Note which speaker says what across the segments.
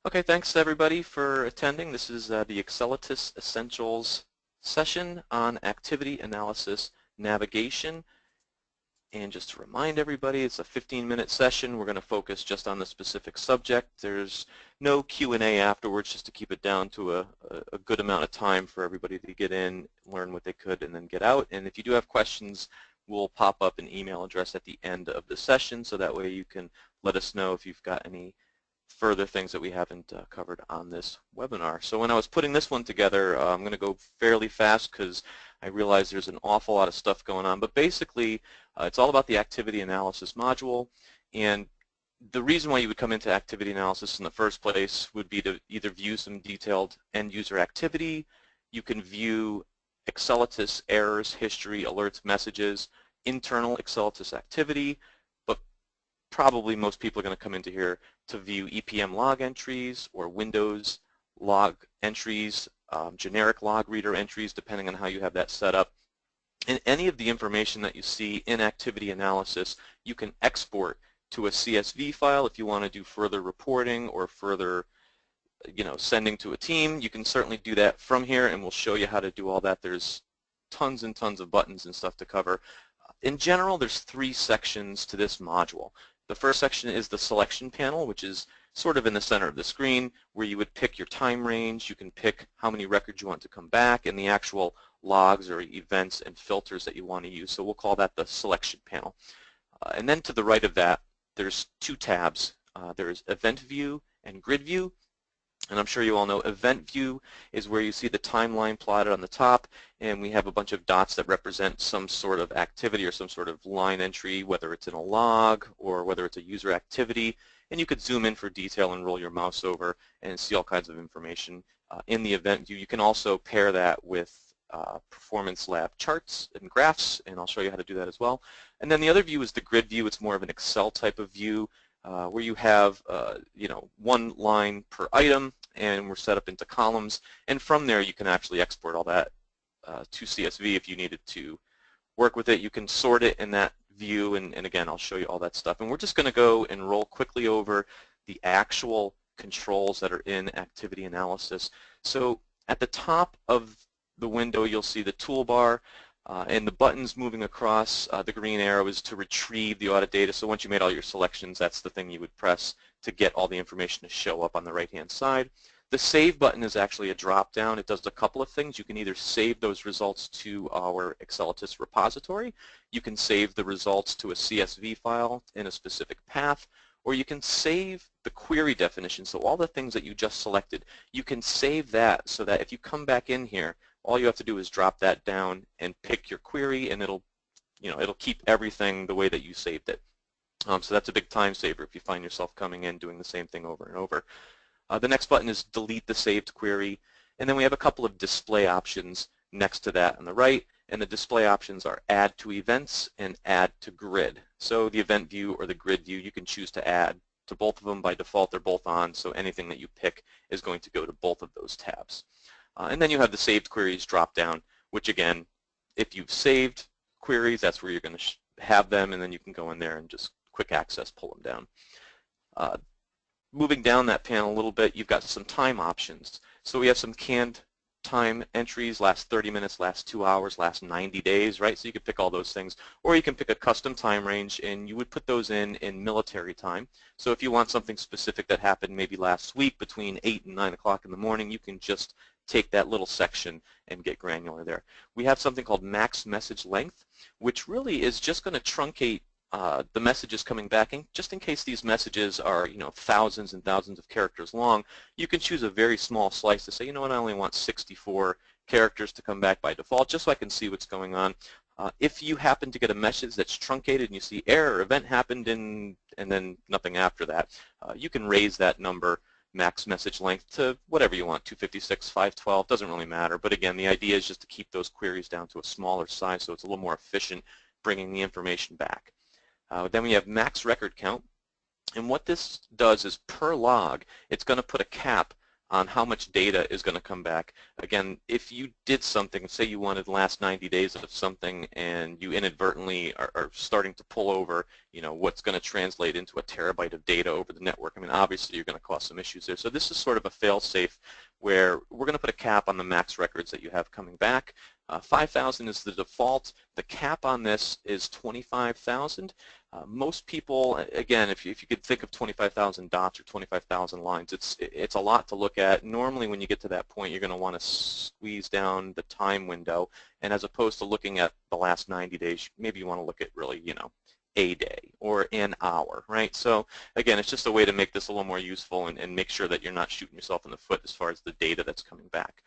Speaker 1: Okay, thanks everybody for attending. This is the Accelatis Essentials session on activity analysis navigation. And just to remind everybody, it's a 15-minute session. We're going to focus just on the specific subject. There's no Q&A afterwards, just to keep it down to a good amount of time for everybody to get in, learn what they could, and then get out. And if you do have questions, we'll pop up an email address at the end of the session, so that way you can let us know if you've got any further things that we haven't covered on this webinar. So when I was putting this one together, I'm going to go fairly fast because I realize there's an awful lot of stuff going on. But basically, it's all about the activity analysis module. And the reason why you would come into activity analysis in the first place would be to either view some detailed end-user activity. You can view Accelatis errors, history, alerts, messages, internal Accelatis activity. Probably most people are going to come into here to view EPM log entries or Windows log entries, generic log reader entries, depending on how you have that set up. And any of the information that you see in activity analysis, you can export to a CSV file if you want to do further reporting or further, sending to a team. You can certainly do that from here, and we'll show you how to do all that. There's tons and tons of buttons and stuff to cover. In general, there's 3 sections to this module. The first section is the selection panel, which is sort of in the center of the screen, where you would pick your time range. You can pick how many records you want to come back and the actual logs or events and filters that you want to use. So we'll call that the selection panel. And then to the right of that, there's 2 tabs. There's Event View and Grid View. And I'm sure you all know Event View is where you see the timeline plotted on the top, and we have a bunch of dots that represent some sort of activity or some sort of line entry, whether it's in a log or whether it's a user activity. And you could zoom in for detail and roll your mouse over and see all kinds of information in the Event View. You can also pair that with Performance Lab charts and graphs, and I'll show you how to do that as well. And then the other view is the Grid View. It's more of an Excel type of view. Where you have, 1 line per item, and we're set up into columns. And from there, you can actually export all that to CSV if you needed to work with it. You can sort it in that view, and again, I'll show you all that stuff. And we're just going to go and roll quickly over the actual controls that are in activity analysis. So at the top of the window, you'll see the toolbar. And the buttons moving across the green arrow is to retrieve the audit data. So once you made all your selections, that's the thing you would press to get all the information to show up on the right-hand side. The Save button is actually a drop-down. It does a couple of things. You can either save those results to our Accelatis repository, you can save the results to a CSV file in a specific path, or you can save the query definition. So all the things that you just selected, you can save that so that if you come back in here, all you have to do is drop that down and pick your query, and it'll keep everything the way that you saved it. So that's a big time saver if you find yourself coming in doing the same thing over and over. The next button is delete the saved query, and then we have a couple of display options next to that on the right, and the display options are add to events and add to grid. So the event view or the grid view, you can choose to add to both of them. By default, they're both on, so anything that you pick is going to go to both of those tabs. And then you have the saved queries drop down, which again, if you've saved queries, that's where you're going to have them, and then you can go in there and just quick access pull them down. Moving down that panel a little bit, you've got some time options. So we have some canned time entries, last 30 minutes, last 2 hours, last 90 days, right? So you could pick all those things. Or you can pick a custom time range, and you would put those in military time. So if you want something specific that happened maybe last week between 8 and 9 o'clock in the morning, you can just take that little section and get granular there. We have something called max message length, which really is just going to truncate the messages coming back, and just in case these messages are thousands and thousands of characters long, you can choose a very small slice to say, I only want 64 characters to come back by default, just so I can see what's going on. If you happen to get a message that's truncated and you see error, event happened, and then nothing after that, you can raise that number, max message length, to whatever you want, 256, 512, doesn't really matter. But again, the idea is just to keep those queries down to a smaller size so it's a little more efficient bringing the information back. Then we have max record count, and what this does is per log, it's going to put a cap on how much data is going to come back. Again, if you did something, say you wanted the last 90 days of something and you inadvertently are starting to pull over, what's going to translate into a terabyte of data over the network, I mean, obviously you're going to cause some issues there. So this is sort of a fail-safe where we're going to put a cap on the max records that you have coming back. 5,000 is the default. The cap on this is 25,000. Most people, again, if you could think of 25,000 dots or 25,000 lines, it's a lot to look at. Normally when you get to that point, you're going to want to squeeze down the time window, and as opposed to looking at the last 90 days, maybe you want to look at really, a day or an hour, right? So again, it's just a way to make this a little more useful and make sure that you're not shooting yourself in the foot as far as the data that's coming back.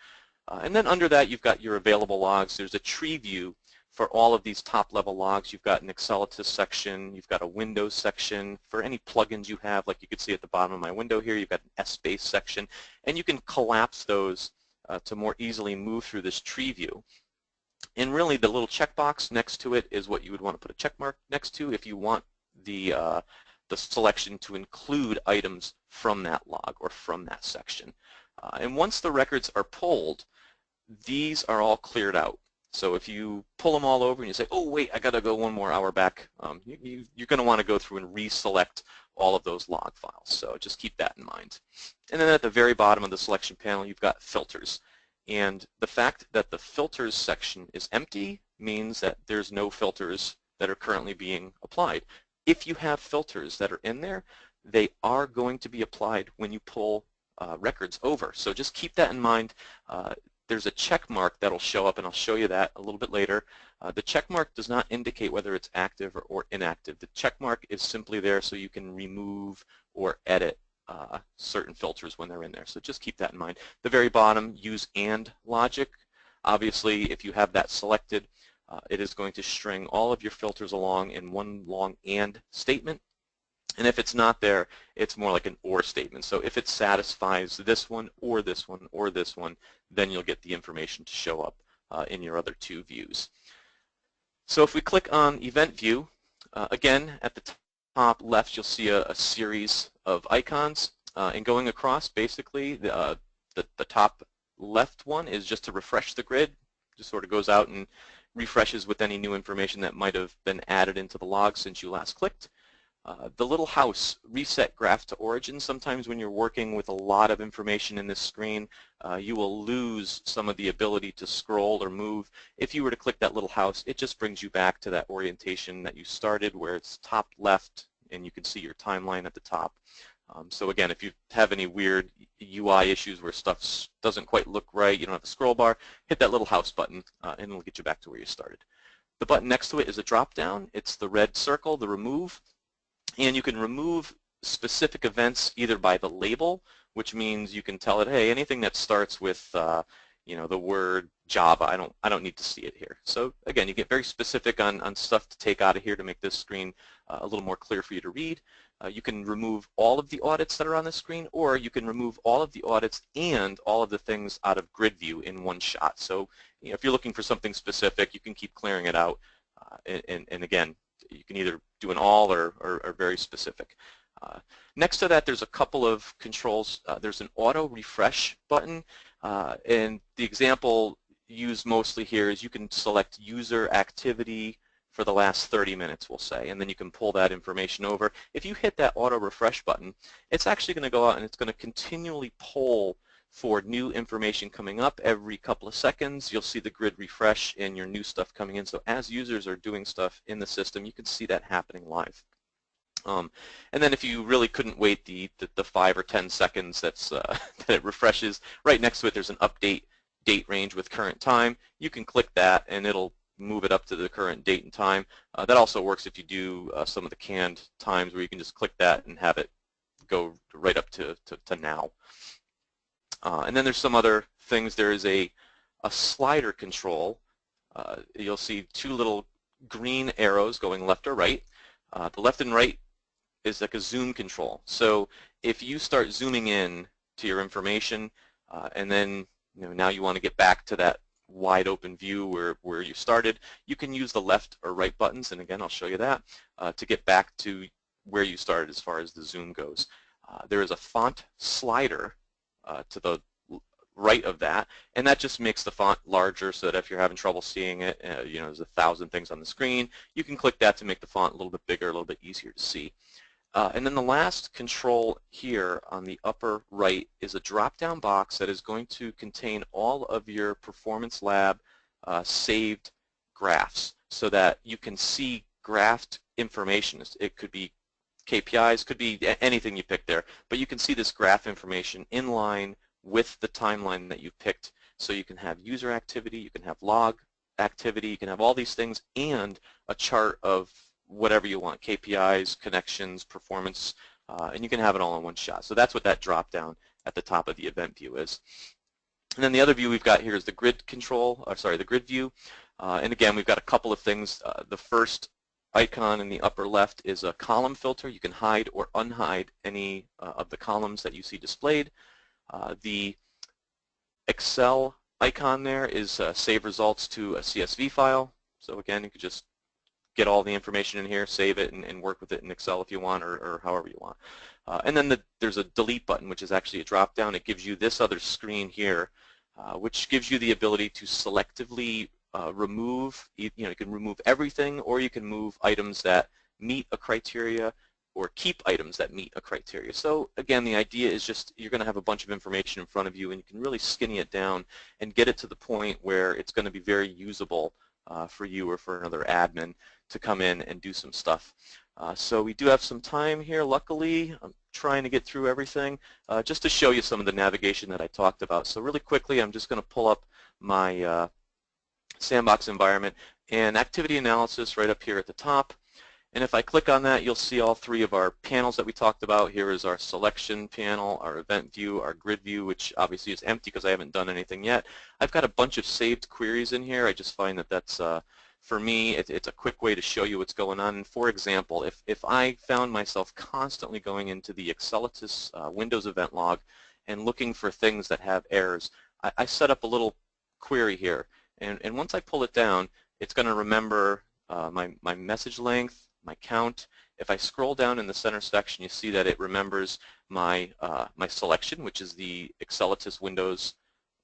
Speaker 1: And then under that, you've got your available logs. There's a tree view for all of these top-level logs. You've got an Accelatis section. You've got a Windows section. For any plugins you have, like you can see at the bottom of my window here, you've got an S-Base section. And you can collapse those to more easily move through this tree view. And really, the little checkbox next to it is what you would want to put a check mark next to if you want the selection to include items from that log or from that section. And once the records are pulled, these are all cleared out. So if you pull them all over and you say, oh wait, I got to go one more hour back, you're going to want to go through and reselect all of those log files. So just keep that in mind. And then at the very bottom of the selection panel, you've got filters. And the fact that the filters section is empty means that there's no filters that are currently being applied. If you have filters that are in there, they are going to be applied when you pull records over. So just keep that in mind. There's a check mark that'll show up, and I'll show you that a little bit later. The check mark does not indicate whether it's active or inactive. The check mark is simply there so you can remove or edit certain filters when they're in there. So just keep that in mind. The very bottom, use AND logic. Obviously, if you have that selected, it is going to string all of your filters along in one long AND statement. And if it's not there, it's more like an OR statement. So if it satisfies this one or this one or this one, then you'll get the information to show up in your other two views. So if we click on Event View, again, at the top left, you'll see a series of icons. And going across, basically, the top left one is just to refresh the grid. Just sort of goes out and refreshes with any new information that might have been added into the log since you last clicked. The little house, reset graph to origin. Sometimes when you're working with a lot of information in this screen, you will lose some of the ability to scroll or move. If you were to click that little house, it just brings you back to that orientation that you started where it's top left and you can see your timeline at the top. So again, if you have any weird UI issues where stuff doesn't quite look right, you don't have a scroll bar, hit that little house button and it'll get you back to where you started. The button next to it is a drop down. It's the red circle, the remove. And you can remove specific events either by the label, which means you can tell it, hey, anything that starts with the word Java, I don't need to see it here. So again, you get very specific on stuff to take out of here to make this screen a little more clear for you to read. You can remove all of the audits that are on the screen, or you can remove all of the audits and all of the things out of grid view in one shot. So if you're looking for something specific, you can keep clearing it out. And again, you can either do an all or very specific. Next to that, there's a couple of controls. There's an auto refresh button, and the example used mostly here is you can select user activity for the last 30 minutes, we'll say, and then you can pull that information over. If you hit that auto refresh button, it's actually going to go out and it's going to continually poll for new information coming up every couple of seconds. You'll see the grid refresh and your new stuff coming in. So as users are doing stuff in the system, you can see that happening live. And then if you really couldn't wait the 5 or 10 seconds that it refreshes, right next to it there's an update date range with current time. You can click that and it'll move it up to the current date and time. That also works if you do some of the canned times where you can just click that and have it go right up to now. And then there's some other things. There is a slider control. You'll see two little green arrows going left or right. The left and right is like a zoom control. So if you start zooming in to your information and then now you want to get back to that wide open view where you started, you can use the left or right buttons, and again I'll show you that, to get back to where you started as far as the zoom goes. There is a font slider to the right of that, and that just makes the font larger so that if you're having trouble seeing it, you know, there's 1,000 things on the screen, you can click that to make the font a little bit bigger, a little bit easier to see. And then the last control here on the upper right is a drop-down box that is going to contain all of your Performance Lab saved graphs so that you can see graphed information. It could be KPIs, could be anything you pick there, but you can see this graph information in line with the timeline that you picked. So you can have user activity, you can have log activity, you can have all these things, and a chart of whatever you want, KPIs, connections, performance, and you can have it all in one shot. So that's what that drop down at the top of the event view is. And then the other view we've got here is the grid control, or sorry, the grid view. And again, we've got a couple of things. The first icon in the upper left is a column filter. You can hide or unhide any of the columns that you see displayed. The Excel icon there is save results to a CSV file. So again, you could just get all the information in here, save it, and work with it in Excel if you want, or however you want. And then there's a delete button, which is actually a drop-down. It gives you this other screen here, which gives you the ability to selectively remove, you can remove everything, or you can move items that meet a criteria, or keep items that meet a criteria. So again, the idea is just you're going to have a bunch of information in front of you, and you can really skinny it down and get it to the point where it's going to be very usable for you or for another admin to come in and do some stuff. So we do have some time here, luckily. I'm trying to get through everything just to show you some of the navigation that I talked about. So really quickly, I'm just going to pull up my sandbox environment and activity analysis right up here at the top. And if I click on that, you'll see all three of our panels that we talked about. Here is our selection panel, our event view, our grid view, which obviously is empty because I haven't done anything yet. I've got a bunch of saved queries in here. I just find that that's, for me, it's a quick way to show you what's going on. And for example, if I found myself constantly going into the Accelatis Windows event log and looking for things that have errors, I set up a little query here. And once I pull it down, it's going to remember my message length, my count. If I scroll down in the center section, you see that it remembers my my selection, which is the Accelatis Windows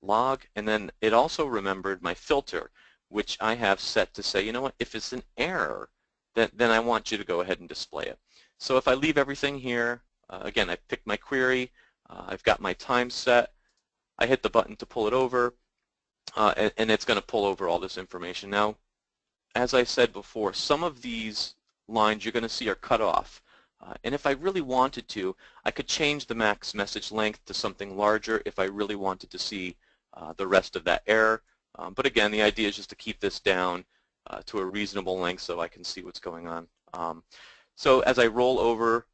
Speaker 1: log, and then it also remembered my filter, which I have set to say, you know what, if it's an error, then I want you to go ahead and display it. So if I leave everything here, again, I picked my query, I've got my time set, I hit the button to pull it over, and it's going to pull over all this information. Now, as I said before, some of these lines you're going to see are cut off. And if I really wanted to, I could change the max message length to something larger if I really wanted to see the rest of that error. But again, the idea is just to keep this down to a reasonable length so I can see what's going on. So as I roll over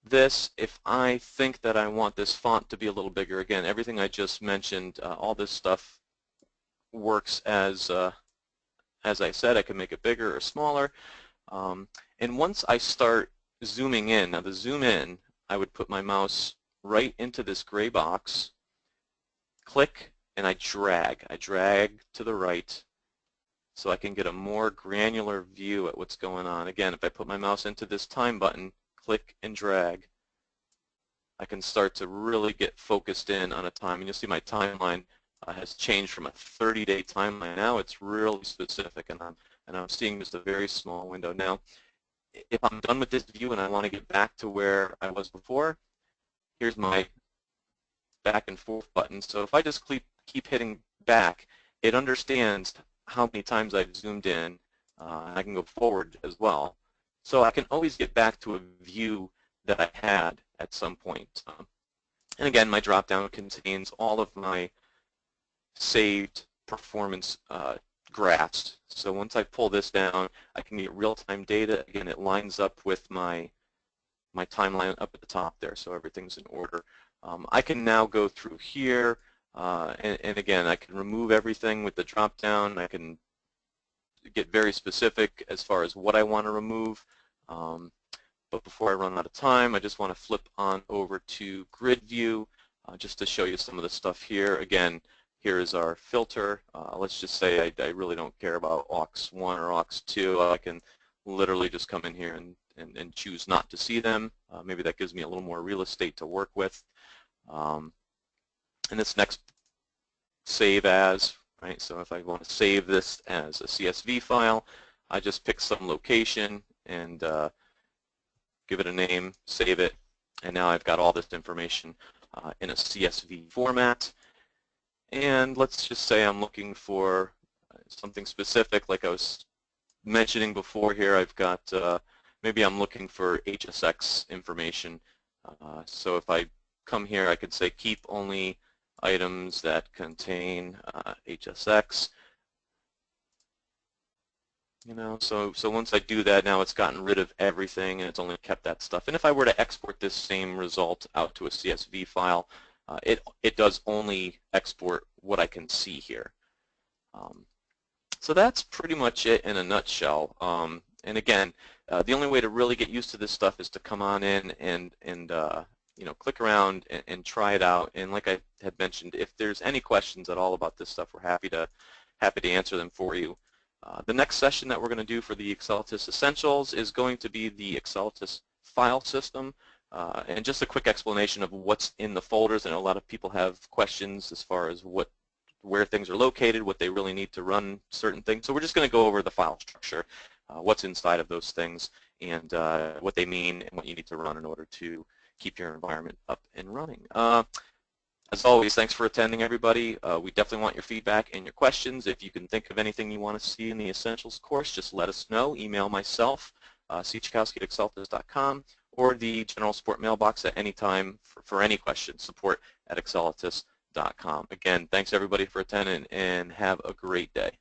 Speaker 1: this, if I think that I want this font to be a little bigger, again, everything I just mentioned, all this stuff works as I said. I can make it bigger or smaller. And once I start zooming in, now to zoom in, I would put my mouse right into this gray box, click, and I drag. I drag to the right so I can get a more granular view at what's going on. Again, if I put my mouse into this time button, click and drag, I can start to really get focused in on a time. And you'll see my timeline has changed from a 30-day timeline. Now it's really specific, and I'm seeing just a very small window. Now, if I'm done with this view and I want to get back to where I was before, here's my back and forth button. So if I just keep hitting back, it understands how many times I've zoomed in, and I can go forward as well. So I can always get back to a view that I had at some point. And again, my drop-down contains all of my saved performance graphs. So once I pull this down, I can get real-time data. Again, it lines up with my timeline up at the top there, so everything's in order. I can now go through here, and again, I can remove everything with the drop-down. I can get very specific as far as what I want to remove. But before I run out of time, I just want to flip on over to grid view just to show you some of the stuff here. Again, here is our filter. Let's just say I really don't care about aux1 or aux2. I can literally just come in here and choose not to see them. Maybe that gives me a little more real estate to work with. And this next save as, right? So if I want to save this as a CSV file, I just pick some location and give it a name, save it, and now I've got all this information in a CSV format. And let's just say I'm looking for something specific, like I was mentioning before here. I've got, maybe I'm looking for HSX information. So if I come here, I could say keep only items that contain HSX. So once I do that, now it's gotten rid of everything and it's only kept that stuff. And if I were to export this same result out to a CSV file, it does only export what I can see here. So that's pretty much it in a nutshell. And again, the only way to really get used to this stuff is to come on in and click around and try it out. And like I had mentioned, if there's any questions at all about this stuff, we're happy to answer them for you. The next session that we're going to do for the Accelatis Essentials is going to be the Accelatis file system. And just a quick explanation of what's in the folders. I know a lot of people have questions as far as where things are located, what they really need to run certain things. So we're just going to go over the file structure, what's inside of those things, and what they mean and what you need to run in order to keep your environment up and running. As always, thanks for attending, everybody. We definitely want your feedback and your questions. If you can think of anything you want to see in the Essentials course, just let us know. Email myself, cchakowski@accelatis.com, or the general support mailbox at any time for any questions, support@accelatis.com. Again, thanks everybody for attending, and have a great day.